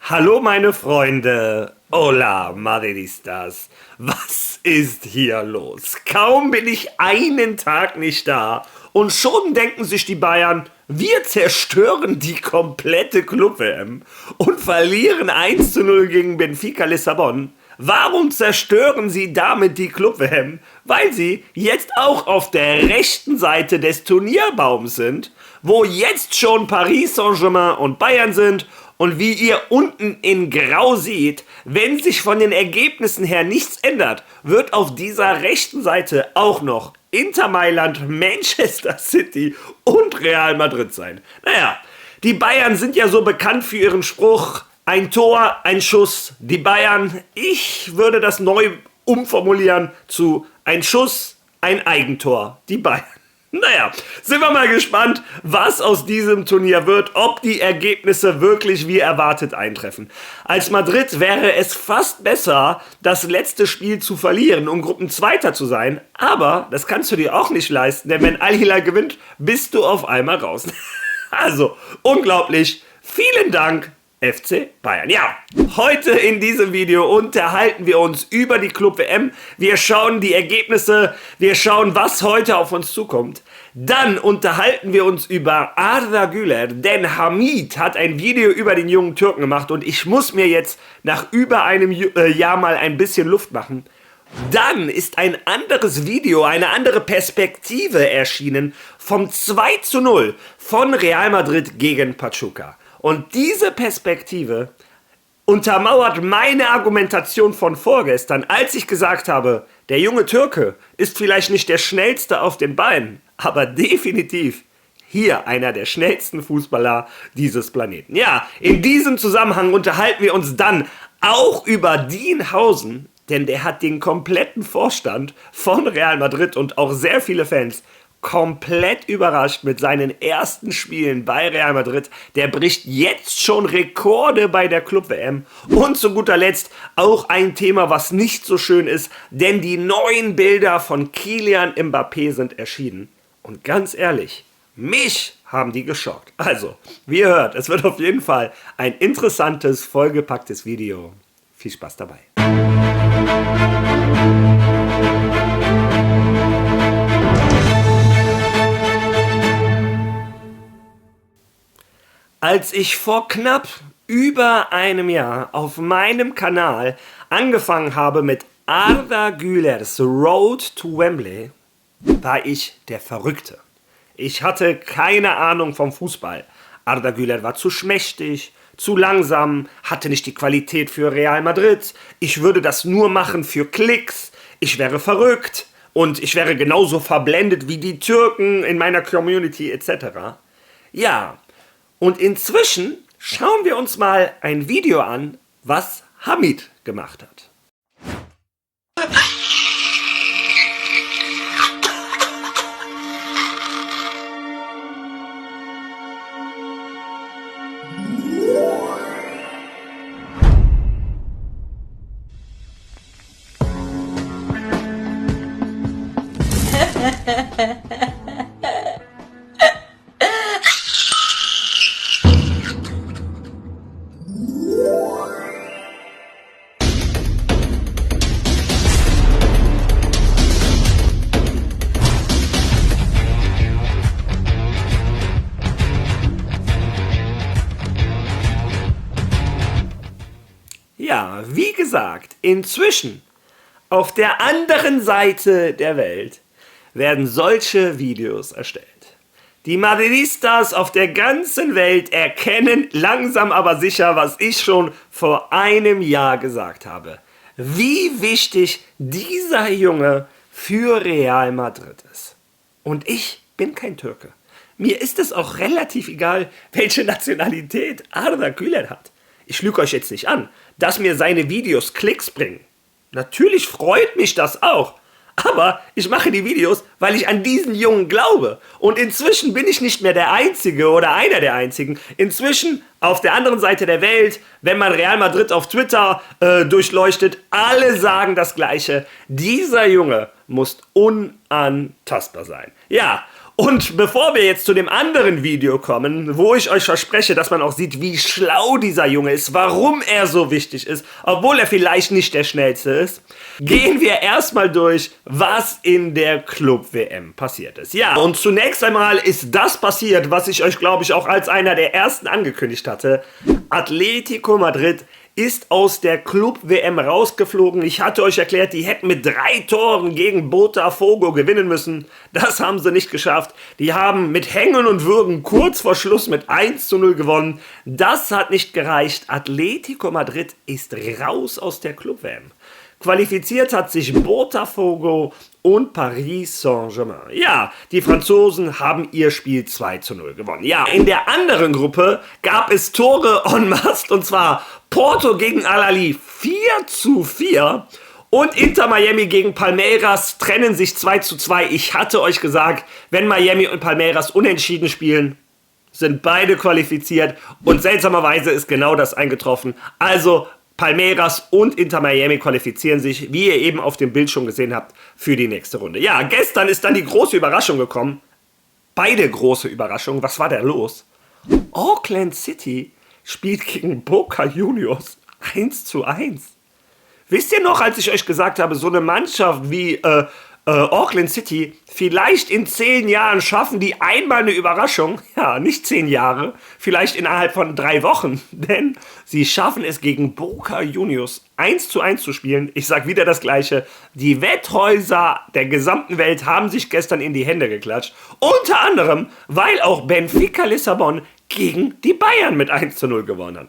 Hallo meine Freunde, hola Madridistas, was ist hier los? Kaum bin ich einen Tag nicht da und schon denken sich die Bayern, wir zerstören die komplette Club-WM und verlieren 1:0 gegen Benfica Lissabon. Warum zerstören sie damit die Club-WM? Weil sie jetzt auch auf der rechten Seite des Turnierbaums sind, wo jetzt schon Paris Saint-Germain und Bayern sind. Und wie ihr unten in Grau seht, wenn sich von den Ergebnissen her nichts ändert, wird auf dieser rechten Seite auch noch Inter Mailand, Manchester City und Real Madrid sein. Naja, die Bayern sind ja so bekannt für ihren Spruch, ein Tor, ein Schuss, die Bayern. Ich würde das neu umformulieren zu ein Schuss, ein Eigentor, die Bayern. Naja, sind wir mal gespannt, was aus diesem Turnier wird, ob die Ergebnisse wirklich wie erwartet eintreffen. Als Madrid wäre es fast besser, das letzte Spiel zu verlieren, um Gruppenzweiter zu sein, aber das kannst du dir auch nicht leisten, denn wenn Al-Hilal gewinnt, bist du auf einmal raus. Also, unglaublich, vielen Dank FC Bayern. Ja, heute in diesem Video unterhalten wir uns über die Club-WM. Wir schauen die Ergebnisse, wir schauen, was heute auf uns zukommt. Dann unterhalten wir uns über Arda Güler, denn Hamid hat ein Video über den jungen Türken gemacht und ich muss mir jetzt nach über einem Jahr mal ein bisschen Luft machen. Dann ist ein anderes Video, eine andere Perspektive erschienen vom 2:0 von Real Madrid gegen Pachuca. Und diese Perspektive untermauert meine Argumentation von vorgestern, als ich gesagt habe, der junge Türke ist vielleicht nicht der schnellste auf den Beinen, aber definitiv hier einer der schnellsten Fußballer dieses Planeten. Ja, in diesem Zusammenhang unterhalten wir uns dann auch über Dean Housen, denn der hat den kompletten Vorstand von Real Madrid und auch sehr viele Fans komplett überrascht mit seinen ersten Spielen bei Real Madrid. Der bricht jetzt schon Rekorde bei der Club-WM. Und zu guter Letzt auch ein Thema, was nicht so schön ist, denn die neuen Bilder von Kylian Mbappé sind erschienen. Und ganz ehrlich, mich haben die geschockt. Also, wie ihr hört, es wird auf jeden Fall ein interessantes, vollgepacktes Video. Viel Spaß dabei. Als ich vor knapp über einem Jahr auf meinem Kanal angefangen habe mit Arda Gülers Road to Wembley, war ich der Verrückte. Ich hatte keine Ahnung vom Fußball. Arda Güler war zu schmächtig, zu langsam, hatte nicht die Qualität für Real Madrid. Ich würde das nur machen für Klicks. Ich wäre verrückt und ich wäre genauso verblendet wie die Türken in meiner Community etc. Ja, und inzwischen schauen wir uns mal ein Video an, was Hamid gemacht hat. Ja, wie gesagt, inzwischen auf der anderen Seite der Welt werden solche Videos erstellt. Die Madridistas auf der ganzen Welt erkennen langsam aber sicher, was ich schon vor einem Jahr gesagt habe. Wie wichtig dieser Junge für Real Madrid ist. Und ich bin kein Türke. Mir ist es auch relativ egal, welche Nationalität Arda Güler hat. Ich lüge euch jetzt nicht an, dass mir seine Videos Klicks bringen. Natürlich freut mich das auch. Aber ich mache die Videos, weil ich an diesen Jungen glaube. Und inzwischen bin ich nicht mehr der Einzige oder einer der Einzigen. Inzwischen auf der anderen Seite der Welt, wenn man Real Madrid auf Twitter durchleuchtet, alle sagen das Gleiche. Dieser Junge muss unantastbar sein. Ja, Und bevor wir jetzt zu dem anderen Video kommen, wo ich euch verspreche, dass man auch sieht, wie schlau dieser Junge ist, warum er so wichtig ist, obwohl er vielleicht nicht der Schnellste ist, gehen wir erstmal durch, was in der Club-WM passiert ist. Ja, und zunächst einmal ist das passiert, was ich euch, glaube ich, auch als einer der ersten angekündigt hatte. Atletico Madrid ist aus der Club-WM rausgeflogen. Ich hatte euch erklärt, die hätten mit 3 Toren gegen Botafogo gewinnen müssen. Das haben sie nicht geschafft. Die haben mit Hängen und Würgen kurz vor Schluss mit 1:0 gewonnen. Das hat nicht gereicht. Atletico Madrid ist raus aus der Club-WM. Qualifiziert hat sich Botafogo und Paris Saint-Germain. Ja, die Franzosen haben ihr Spiel 2:0 gewonnen. Ja, in der anderen Gruppe gab es Tore en masse, und zwar Porto gegen Al-Ahly 4:4 und Inter Miami gegen Palmeiras trennen sich 2:2. Ich hatte euch gesagt, wenn Miami und Palmeiras unentschieden spielen, sind beide qualifiziert, und seltsamerweise ist genau das eingetroffen. Also Palmeiras und Inter Miami qualifizieren sich, wie ihr eben auf dem Bild schon gesehen habt, für die nächste Runde. Ja, gestern ist dann die große Überraschung gekommen. Beide große Überraschungen. Was war da los? Auckland City spielt gegen Boca Juniors 1:1. Wisst ihr noch, als ich euch gesagt habe, so eine Mannschaft wie Auckland City, vielleicht in 10 Jahren schaffen die einmal eine Überraschung. Ja, nicht 10 Jahre, vielleicht innerhalb von 3 Wochen. Denn sie schaffen es gegen Boca Juniors 1:1 zu spielen. Ich sag wieder das Gleiche. Die Wetthäuser der gesamten Welt haben sich gestern in die Hände geklatscht. Unter anderem, weil auch Benfica Lissabon gegen die Bayern mit 1:0 gewonnen hat.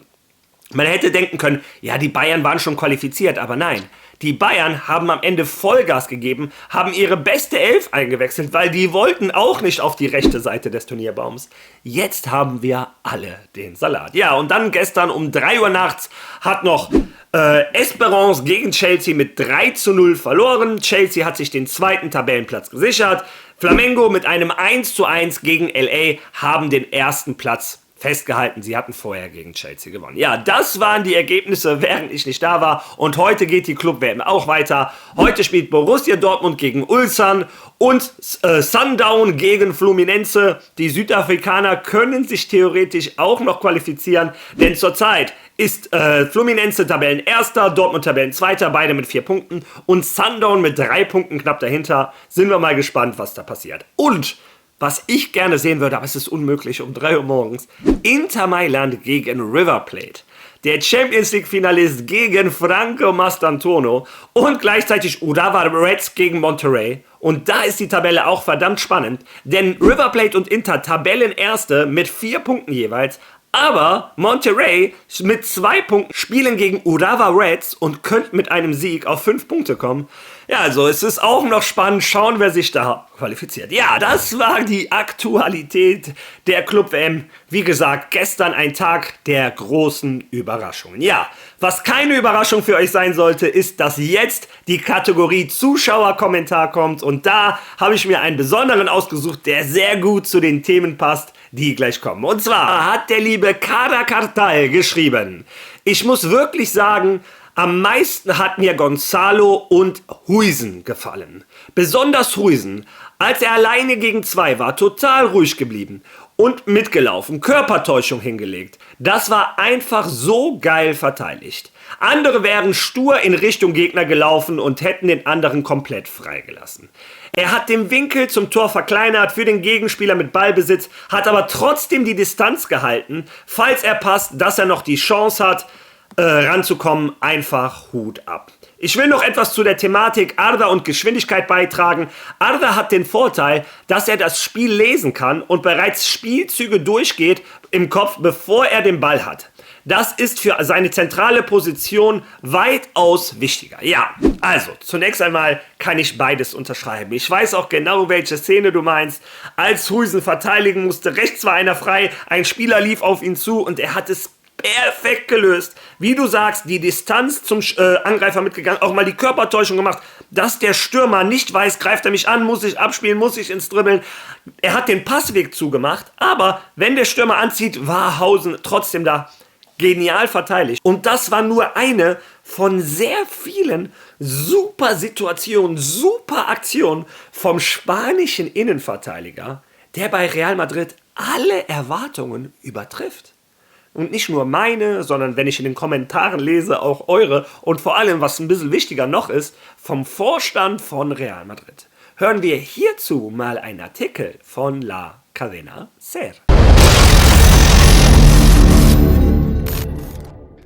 Man hätte denken können, ja, die Bayern waren schon qualifiziert, aber nein. Die Bayern haben am Ende Vollgas gegeben, haben ihre beste Elf eingewechselt, weil die wollten auch nicht auf die rechte Seite des Turnierbaums. Jetzt haben wir alle den Salat. Ja, und dann gestern um 3 Uhr nachts hat noch Esperance gegen Chelsea mit 3:0 verloren. Chelsea hat sich den zweiten Tabellenplatz gesichert. Flamengo mit einem 1:1 gegen LA haben den ersten Platz festgehalten. Sie hatten vorher gegen Chelsea gewonnen. Ja, das waren die Ergebnisse, während ich nicht da war. Und heute geht die Club-WM auch weiter. Heute spielt Borussia Dortmund gegen Ulsan und Sundown gegen Fluminense. Die Südafrikaner können sich theoretisch auch noch qualifizieren, denn zurzeit ist Fluminense Tabellenerster, Dortmund Tabellenzweiter, beide mit 4 Punkten und Sundown mit 3 Punkten knapp dahinter. Sind wir mal gespannt, was da passiert. Und was ich gerne sehen würde, aber es ist unmöglich, um 3 Uhr morgens, Inter Mailand gegen River Plate. Der Champions League Finalist gegen Franco Mastantuono und gleichzeitig Urawa Reds gegen Monterrey. Und da ist die Tabelle auch verdammt spannend, denn River Plate und Inter Tabellenerste mit 4 Punkten jeweils. Aber Monterrey mit 2 Punkten spielen gegen Urawa Reds und könnten mit einem Sieg auf 5 Punkte kommen. Ja, also es ist auch noch spannend. Schauen, wer sich da qualifiziert. Ja, das war die Aktualität der Club-WM. Wie gesagt, gestern ein Tag der großen Überraschungen. Ja, was keine Überraschung für euch sein sollte, ist, dass jetzt die Kategorie Zuschauerkommentar kommt. Und da habe ich mir einen besonderen ausgesucht, der sehr gut zu den Themen passt, die gleich kommen. Und zwar hat der liebe Kara Kartal geschrieben: Ich muss wirklich sagen, am meisten hat mir Gonzalo und Huijsen gefallen. Besonders Huijsen, als er alleine gegen 2 war, total ruhig geblieben und mitgelaufen, Körpertäuschung hingelegt. Das war einfach so geil verteidigt. Andere wären stur in Richtung Gegner gelaufen und hätten den anderen komplett freigelassen. Er hat den Winkel zum Tor verkleinert für den Gegenspieler mit Ballbesitz, hat aber trotzdem die Distanz gehalten, falls er passt, dass er noch die Chance hat, ranzukommen. Einfach Hut ab. Ich will noch etwas zu der Thematik Arda und Geschwindigkeit beitragen. Arda hat den Vorteil, dass er das Spiel lesen kann und bereits Spielzüge durchgeht im Kopf, bevor er den Ball hat. Das ist für seine zentrale Position weitaus wichtiger. Ja, also zunächst einmal kann ich beides unterschreiben. Ich weiß auch genau, welche Szene du meinst. Als Huijsen verteidigen musste, rechts war einer frei, ein Spieler lief auf ihn zu und er hat es perfekt gelöst. Wie du sagst, die Distanz zum Angreifer mitgegangen, auch mal die Körpertäuschung gemacht, dass der Stürmer nicht weiß, greift er mich an, muss ich abspielen, muss ich ins Dribbeln. Er hat den Passweg zugemacht, aber wenn der Stürmer anzieht, war Hausen trotzdem da. Genial verteidigt. Und das war nur eine von sehr vielen super Situationen, super Aktionen vom spanischen Innenverteidiger, der bei Real Madrid alle Erwartungen übertrifft. Und nicht nur meine, sondern wenn ich in den Kommentaren lese, auch eure und vor allem, was ein bisschen wichtiger noch ist, vom Vorstand von Real Madrid. Hören wir hierzu mal einen Artikel von La Cadena SER.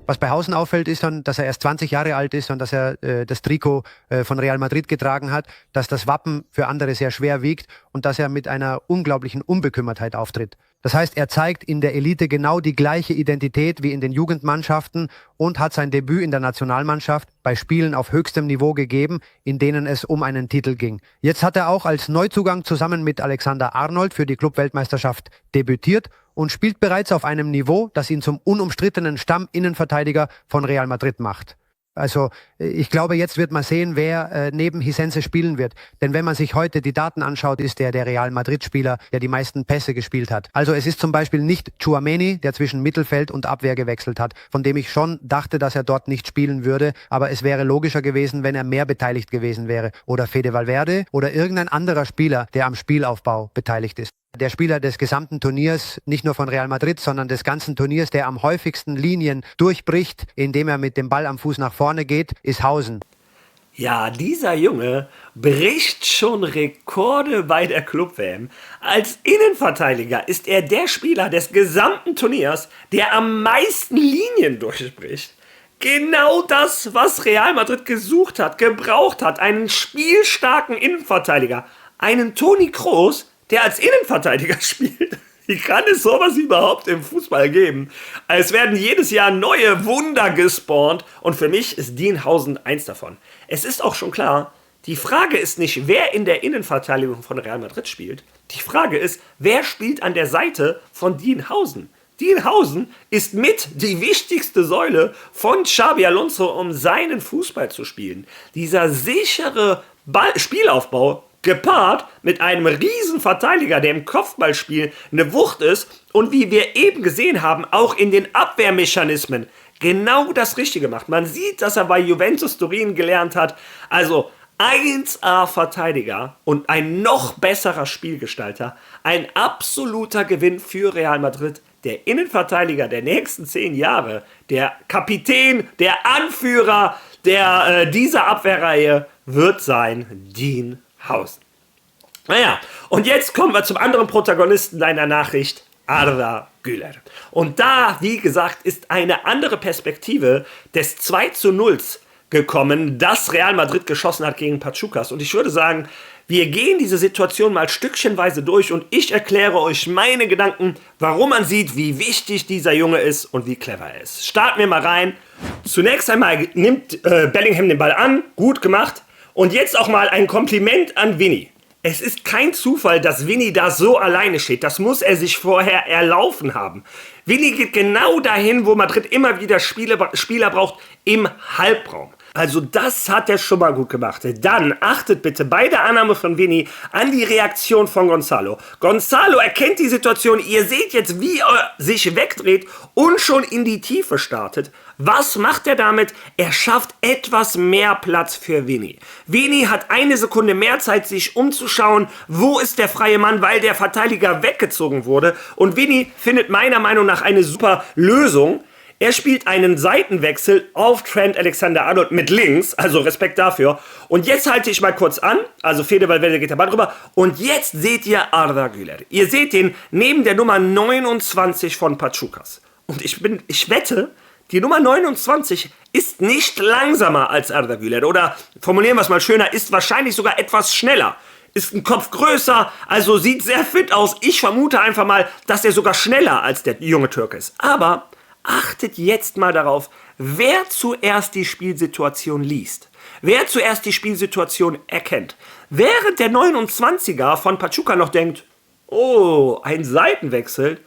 Was bei Hausen auffällt, ist dann, dass er erst 20 Jahre alt ist und dass er das Trikot von Real Madrid getragen hat, dass das Wappen für andere sehr schwer wiegt und dass er mit einer unglaublichen Unbekümmertheit auftritt. Das heißt, er zeigt in der Elite genau die gleiche Identität wie in den Jugendmannschaften und hat sein Debüt in der Nationalmannschaft bei Spielen auf höchstem Niveau gegeben, in denen es um einen Titel ging. Jetzt hat er auch als Neuzugang zusammen mit Alexander Arnold für die Clubweltmeisterschaft debütiert und spielt bereits auf einem Niveau, das ihn zum unumstrittenen Stamminnenverteidiger von Real Madrid macht. Also ich glaube, jetzt wird man sehen, wer neben Hisense spielen wird. Denn wenn man sich heute die Daten anschaut, ist der Real Madrid-Spieler, der die meisten Pässe gespielt hat. Also es ist zum Beispiel nicht Tchouaméni, der zwischen Mittelfeld und Abwehr gewechselt hat, von dem ich schon dachte, dass er dort nicht spielen würde. Aber es wäre logischer gewesen, wenn er mehr beteiligt gewesen wäre. Oder Fede Valverde oder irgendein anderer Spieler, der am Spielaufbau beteiligt ist. Der Spieler des gesamten Turniers, nicht nur von Real Madrid, sondern des ganzen Turniers, der am häufigsten Linien durchbricht, indem er mit dem Ball am Fuß nach vorne geht, ist Hausen. Ja, dieser Junge bricht schon Rekorde bei der Club-WM. Als Innenverteidiger ist er der Spieler des gesamten Turniers, der am meisten Linien durchbricht. Genau das, was Real Madrid gesucht hat, gebraucht hat, einen spielstarken Innenverteidiger, einen Toni Kroos, der als Innenverteidiger spielt. Wie kann es sowas überhaupt im Fußball geben? Es werden jedes Jahr neue Wunder gespawnt und für mich ist Dean Howson eins davon. Es ist auch schon klar, die Frage ist nicht, wer in der Innenverteidigung von Real Madrid spielt. Die Frage ist, wer spielt an der Seite von Dean Howson? Dean Howson ist mit die wichtigste Säule von Xabi Alonso, um seinen Fußball zu spielen. Dieser sichere Spielaufbau, gepaart mit einem riesen Verteidiger, der im Kopfballspiel eine Wucht ist und wie wir eben gesehen haben, auch in den Abwehrmechanismen genau das Richtige macht. Man sieht, dass er bei Juventus Turin gelernt hat. Also 1A-Verteidiger und ein noch besserer Spielgestalter. Ein absoluter Gewinn für Real Madrid. Der Innenverteidiger der nächsten 10 Jahre, der Kapitän, der Anführer dieser Abwehrreihe wird sein Dean Howson. Naja, und jetzt kommen wir zum anderen Protagonisten deiner Nachricht, Arda Güler. Und da, wie gesagt, ist eine andere Perspektive des 2:0 gekommen, das Real Madrid geschossen hat gegen Pachucas. Und ich würde sagen, wir gehen diese Situation mal stückchenweise durch und ich erkläre euch meine Gedanken, warum man sieht, wie wichtig dieser Junge ist und wie clever er ist. Starten wir mal rein. Zunächst einmal nimmt Bellingham den Ball an, gut gemacht. Und jetzt auch mal ein Kompliment an Vinny. Es ist kein Zufall, dass Vinny da so alleine steht. Das muss er sich vorher erlaufen haben. Vinny geht genau dahin, wo Madrid immer wieder Spieler braucht, im Halbraum. Also das hat er schon mal gut gemacht. Dann achtet bitte bei der Annahme von Vinny an die Reaktion von Gonzalo. Gonzalo erkennt die Situation. Ihr seht jetzt, wie er sich wegdreht und schon in die Tiefe startet. Was macht er damit? Er schafft etwas mehr Platz für Vinny. Vinny hat eine Sekunde mehr Zeit, sich umzuschauen, wo ist der freie Mann, weil der Verteidiger weggezogen wurde. Und Vinny findet meiner Meinung nach eine super Lösung. Er spielt einen Seitenwechsel auf Trent Alexander-Arnold mit links, also Respekt dafür. Und jetzt halte ich mal kurz an, also Fede Valverde geht der Ball drüber. Und jetzt seht ihr Arda Güler. Ihr seht ihn neben der Nummer 29 von Pachucas. Und ich wette, die Nummer 29 ist nicht langsamer als Arda Güler. Oder formulieren wir es mal schöner, ist wahrscheinlich sogar etwas schneller. Ist ein Kopf größer, also sieht sehr fit aus. Ich vermute einfach mal, dass er sogar schneller als der junge Türke ist. Aber achtet jetzt mal darauf, wer zuerst die Spielsituation liest. Wer zuerst die Spielsituation erkennt. Während der 29er von Pachuca noch denkt, oh, ein Seitenwechsel,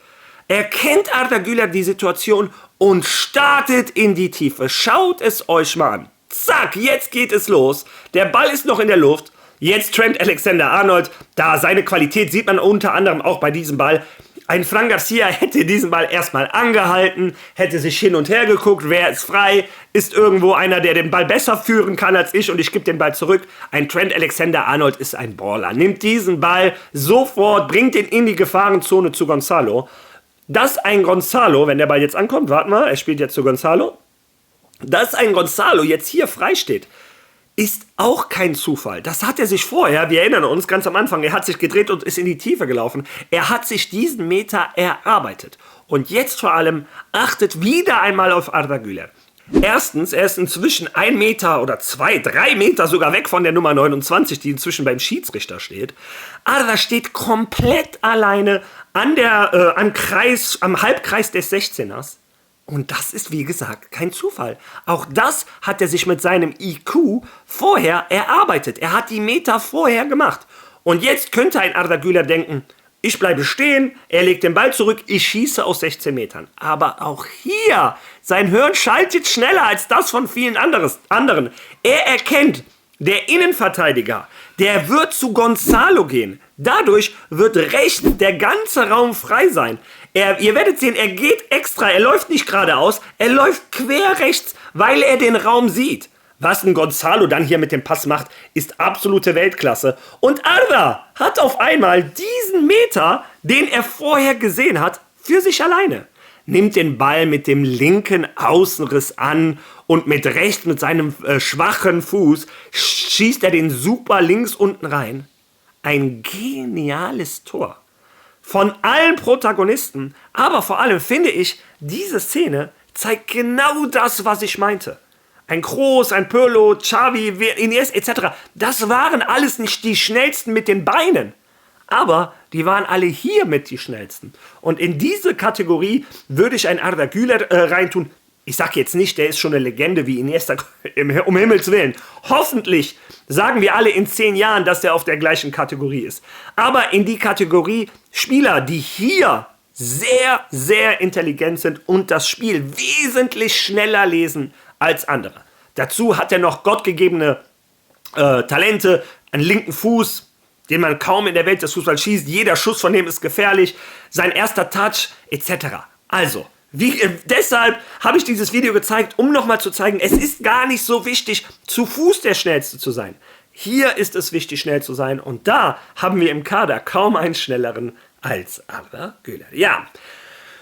erkennt Arda Güler die Situation und startet in die Tiefe. Schaut es euch mal an. Zack, jetzt geht es los. Der Ball ist noch in der Luft. Jetzt Trent Alexander-Arnold. Da seine Qualität sieht man unter anderem auch bei diesem Ball. Ein Fran Garcia hätte diesen Ball erstmal angehalten, hätte sich hin und her geguckt, wer ist frei, ist irgendwo einer, der den Ball besser führen kann als ich und ich gebe den Ball zurück. Ein Trent Alexander-Arnold ist ein Baller, nimmt diesen Ball sofort, bringt ihn in die Gefahrenzone zu Gonzalo. Dass ein Gonzalo, wenn der Ball jetzt ankommt, warte mal, er spielt jetzt zu Gonzalo, dass ein Gonzalo jetzt hier frei steht, ist auch kein Zufall. Das hat er sich vorher, wir erinnern uns ganz am Anfang, er hat sich gedreht und ist in die Tiefe gelaufen. Er hat sich diesen Meter erarbeitet. Und jetzt vor allem achtet wieder einmal auf Arda Güler. Erstens, er ist inzwischen 1 Meter oder 2, 3 Meter sogar weg von der Nummer 29, die inzwischen beim Schiedsrichter steht. Arda steht komplett alleine am Halbkreis des 16ers. Und das ist, wie gesagt, kein Zufall. Auch das hat er sich mit seinem IQ vorher erarbeitet. Er hat die Meter vorher gemacht. Und jetzt könnte ein Arda Güler denken, ich bleibe stehen, er legt den Ball zurück, ich schieße aus 16 Metern. Aber auch hier, sein Hirn schaltet schneller als das von vielen anderen. Er erkennt, der Innenverteidiger, der wird zu Gonzalo gehen. Dadurch wird rechts der ganze Raum frei sein. Ihr werdet sehen, er geht extra, er läuft nicht geradeaus, er läuft quer rechts, weil er den Raum sieht. Was ein Gonzalo dann hier mit dem Pass macht, ist absolute Weltklasse. Und Arda hat auf einmal diesen Meter, den er vorher gesehen hat, für sich alleine. Nimmt den Ball mit dem linken Außenriss an und mit rechts, mit seinem schwachen Fuß, schießt er den super links unten rein. Ein geniales Tor. Von allen Protagonisten, aber vor allem finde ich, diese Szene zeigt genau das, was ich meinte. Ein Kroos, ein Pirlo, Xavi, Iniesta etc. Das waren alles nicht die Schnellsten mit den Beinen. Aber die waren alle hier mit die Schnellsten. Und in diese Kategorie würde ich einen Arda Güler reintun. Ich sage jetzt nicht, der ist schon eine Legende wie Iniesta, um Himmels Willen. Hoffentlich sagen wir alle in 10 Jahren, dass der auf der gleichen Kategorie ist. Aber in die Kategorie Spieler, die hier sehr, sehr intelligent sind und das Spiel wesentlich schneller lesen als andere. Dazu hat er noch gottgegebene Talente, einen linken Fuß, den man kaum in der Welt des Fußballs schießt. Jeder Schuss von dem ist gefährlich. Sein erster Touch etc. Also, deshalb habe ich dieses Video gezeigt, um nochmal zu zeigen, es ist gar nicht so wichtig, zu Fuß der Schnellste zu sein. Hier ist es wichtig, schnell zu sein. Und da haben wir im Kader kaum einen schnelleren als Arda Güler. Ja,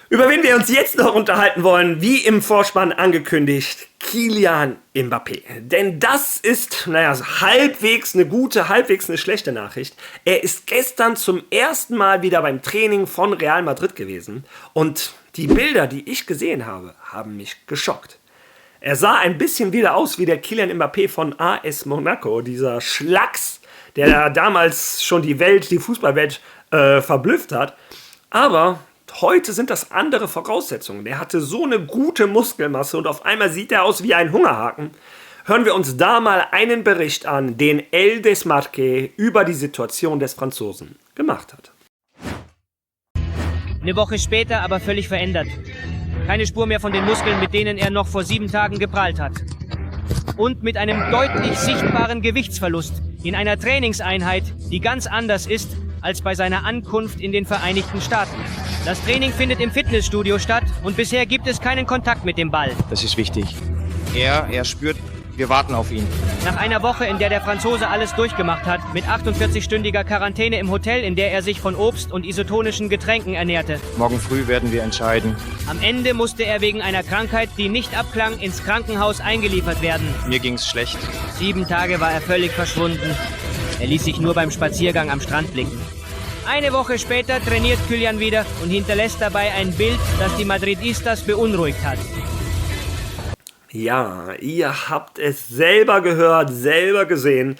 über wen wir uns jetzt noch unterhalten wollen, wie im Vorspann angekündigt, Kylian Mbappé. Denn das ist, so halbwegs eine gute, halbwegs eine schlechte Nachricht. Er ist gestern zum ersten Mal wieder beim Training von Real Madrid gewesen. Und die Bilder, die ich gesehen habe, haben mich geschockt. Er sah ein bisschen wieder aus wie der Kylian Mbappé von AS Monaco, dieser Schlacks, der damals schon die Fußballwelt verblüfft hat. Aber heute sind das andere Voraussetzungen. Er hatte so eine gute Muskelmasse und auf einmal sieht er aus wie ein Hungerhaken. Hören wir uns da mal einen Bericht an, den El Desmarque über die Situation des Franzosen gemacht hat. Eine Woche später aber völlig verändert. Keine Spur mehr von den Muskeln, mit denen er noch vor 7 Tagen geprahlt hat. Und mit einem deutlich sichtbaren Gewichtsverlust in einer Trainingseinheit, die ganz anders ist als bei seiner Ankunft in den Vereinigten Staaten. Das Training findet im Fitnessstudio statt und bisher gibt es keinen Kontakt mit dem Ball. Das ist wichtig. Er spürt, wir warten auf ihn. Nach einer Woche, in der der Franzose alles durchgemacht hat, mit 48-stündiger Quarantäne im Hotel, in der er sich von Obst und isotonischen Getränken ernährte. Morgen früh werden wir entscheiden. Am Ende musste er wegen einer Krankheit, die nicht abklang, ins Krankenhaus eingeliefert werden. Mir ging's schlecht. 7 Tage war er völlig verschwunden. Er ließ sich nur beim Spaziergang am Strand blicken. Eine Woche später trainiert Kylian wieder und hinterlässt dabei ein Bild, das die Madridistas beunruhigt hat. Ja, ihr habt es selber gehört, selber gesehen.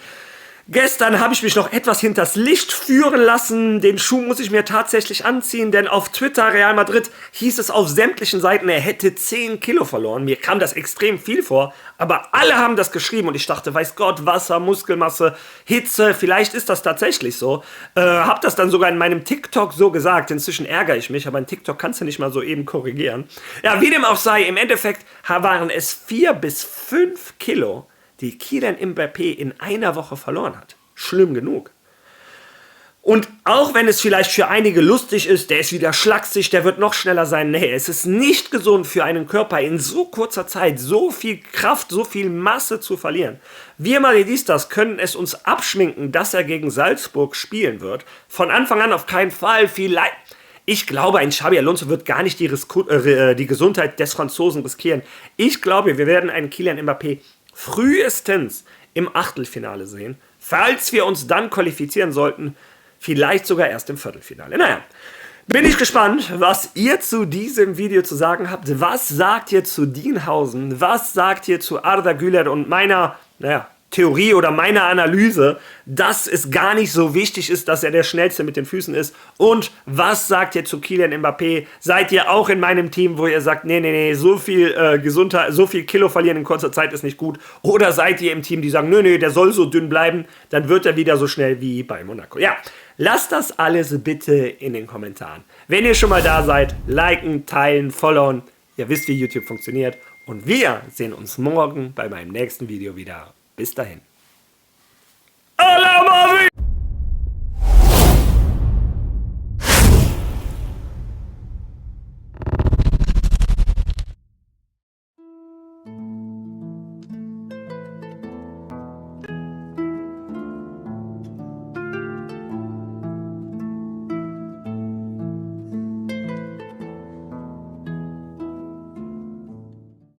Gestern habe ich mich noch etwas hinters Licht führen lassen. Den Schuh muss ich mir tatsächlich anziehen, denn auf Twitter Real Madrid hieß es auf sämtlichen Seiten, er hätte 10 Kilo verloren. Mir kam das extrem viel vor, aber alle haben das geschrieben und ich dachte, weiß Gott, Wasser, Muskelmasse, Hitze, vielleicht ist das tatsächlich so. Hab das dann sogar in meinem TikTok so gesagt. Inzwischen ärgere ich mich, aber in TikTok kannst du nicht mal so eben korrigieren. Ja, wie dem auch sei, im Endeffekt waren es 4 bis 5 Kilo, die Kylian Mbappé in einer Woche verloren hat. Schlimm genug. Und auch wenn es vielleicht für einige lustig ist, der ist wieder schlaksig, der wird noch schneller sein. Nee, es ist nicht gesund für einen Körper in so kurzer Zeit so viel Kraft, so viel Masse zu verlieren. Wir Madridistas können es uns abschminken, dass er gegen Salzburg spielen wird. Von Anfang an auf keinen Fall. Vielleicht. Ich glaube, ein Xabi Alonso wird gar nicht die Gesundheit des Franzosen riskieren. Ich glaube, wir werden einen Kylian Mbappé frühestens im Achtelfinale sehen. Falls wir uns dann qualifizieren sollten, vielleicht sogar erst im Viertelfinale. Naja, bin ich gespannt, was ihr zu diesem Video zu sagen habt. Was sagt ihr zu Dienhausen? Was sagt ihr zu Arda Güler und meiner, Theorie oder meiner Analyse, dass es gar nicht so wichtig ist, dass er der Schnellste mit den Füßen ist? Und was sagt ihr zu Kylian Mbappé? Seid ihr auch in meinem Team, wo ihr sagt, nee, so viel Gesundheit, so viel Kilo verlieren in kurzer Zeit ist nicht gut? Oder seid ihr im Team, die sagen, nee, der soll so dünn bleiben, dann wird er wieder so schnell wie bei Monaco? Ja, lasst das alles bitte in den Kommentaren. Wenn ihr schon mal da seid, liken, teilen, followen. Ihr wisst, wie YouTube funktioniert. Und wir sehen uns morgen bei meinem nächsten Video wieder. Bis dahin.